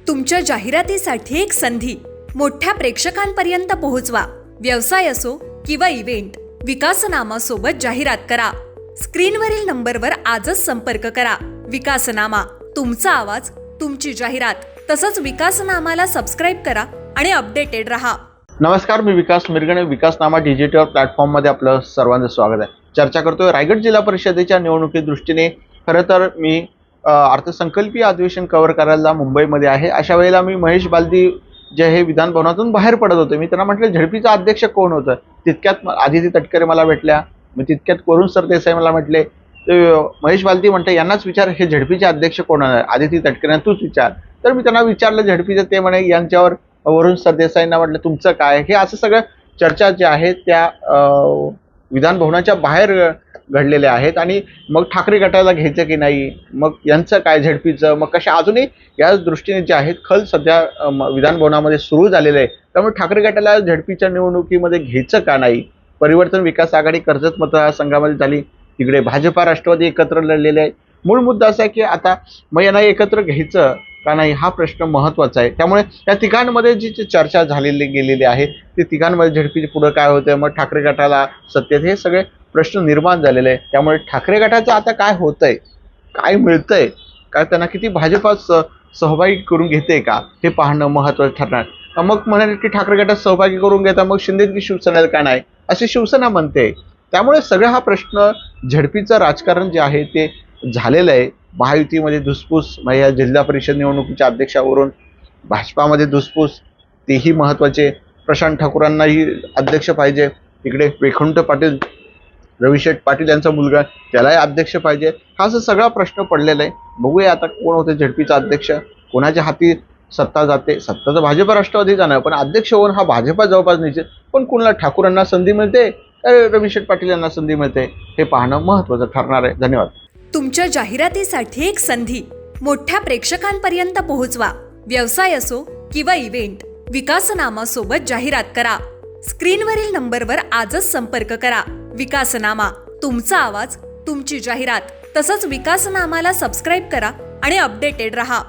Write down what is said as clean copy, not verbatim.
तुमच्या जाहिरातीसाठी एक संधी मोठ्या प्रेक्षकांपर्यंत पोहोचवा. व्यवसाय असो किंवा इव्हेंट, विकासनामा सोबत जाहिरात करा. स्क्रीनवरील नंबरवर आजच संपर्क करा. विकासनामा, तुमचा आवाज, तुमची जाहिरात. तसंच विकासनामाला सबस्क्राईब करा आणि अपडेटेड रहा. नमस्कार, मी विकास मिरगणे. विकासनामा डिजिटल प्लॅटफॉर्ममध्ये आपलं सर्वांचं स्वागत आहे. चर्चा करतोय रायगड जिल्हा परिषदेच्या निवडणुकी दृष्टीने. खरं तर मी अर्थसंकल्पीय अधिवेशन कव्हर करायला मुंबईमध्ये आहे. अशा वेळेला मी महेश बालदी जे हे विधान भवनातून बाहेर पडत होते. मी त्यांना म्हटलं झडपीचा अध्यक्ष कोण होतं. तितक्यात आदिती तटकरे मला भेटल्या. मग तितक्यात वरुण सरदेसाई मला म्हटले, महेश बालदी म्हणते यांनाच विचार, हे झडपीचे अध्यक्ष कोण आहे. आदिती तटकरे तूच विचार. तर मी त्यांना विचारलं झडपीचं. ते म्हणे यांच्यावर वरुण सरदेसाईंना म्हटलं तुमचं काय. हे असं सगळं चर्चा ज्या आहेत त्या विधान भवनाच्या बाहेर घडलेल्या आहेत. आणि मग ठाकरे गटाला घ्यायचं की नाही, मग यांचं काय झडपीचं, मग कशा अजूनही या दृष्टीने जे आहेत खल सध्या विधान भवनामध्ये सुरू झालेलं आहे. त्यामुळे ठाकरे गटाला झडपीच्या निवडणुकीमध्ये घ्यायचं का नाही. परिवर्तन विकास आघाडी कर्जत मतदारसंघामध्ये झाली, तिकडे भाजपा राष्ट्रवादी एकत्र लढलेले आहे. मूळ मुद्दा असा आहे की आता मग यांना एकत्र घ्यायचं का नाही हा प्रश्न महत्त्वाचा आहे. त्यामुळे या तिघांमध्ये जी चर्चा झालेली गेलेली आहे ती तिघांमध्ये झडपीचे पुढं काय होतं, मग ठाकरे गटाला सत्तेत, हे सगळे प्रश्न निर्माण झालेले आहे. त्यामुळे ठाकरे गटाचं आता काय होतंय, काय मिळतंय, काय त्यांना किती भाजपा सहभागी करून घेते का, हे पाहणं महत्त्वाचं ठरणार. मग म्हणाले की ठाकरे गटात सहभागी करून घेता मग शिंदे की शिवसेनेला का नाही, अशी शिवसेना म्हणते. त्यामुळे सगळा हा प्रश्न झडपीचं राजकारण जे आहे ते झालेलं आहे. महायुतीमध्ये धुसफूस, या जिल्हा परिषद निवडणुकीच्या अध्यक्षावरून भाजपामध्ये धुसफूस, तेही महत्त्वाचे. प्रशांत ठाकूरांनाही अध्यक्ष पाहिजे. तिकडे वैकुंठ पाटील, रविशेठ पाटील यांचा मुलगा, त्यालाही अध्यक्ष पाहिजे. हा असा सगळा प्रश्न पडलेला आहे. बघूया आता कोण होते झडपीचा अध्यक्ष, कोणाच्या हाती सत्ता जाते. सत्ता तर भाजपा राष्ट्रवादी जाणार, पण अध्यक्ष होऊन हा भाजपा जवळपास निश्चित. पण कोणाला ठाकूरांना संधी मिळते, रविशेठ पाटील यांना संधी मिळते, हे पाहणं महत्त्वाचं ठरणार आहे. धन्यवाद. तुमच्या जाहिरातीसाठी एक संधी मोठ्या प्रेक्षकांपर्यंत पोहोचवा. व्यवसाय असो किंवा इव्हेंट, विकासनामा सोबत जाहिरात करा. स्क्रीनवरील नंबरवर आजच संपर्क करा. विकासनामा, तुमचा आवाज, तुमची जाहिरात. तसंच विकासनामाला सबस्क्राईब करा आणि अपडेटेड रहा.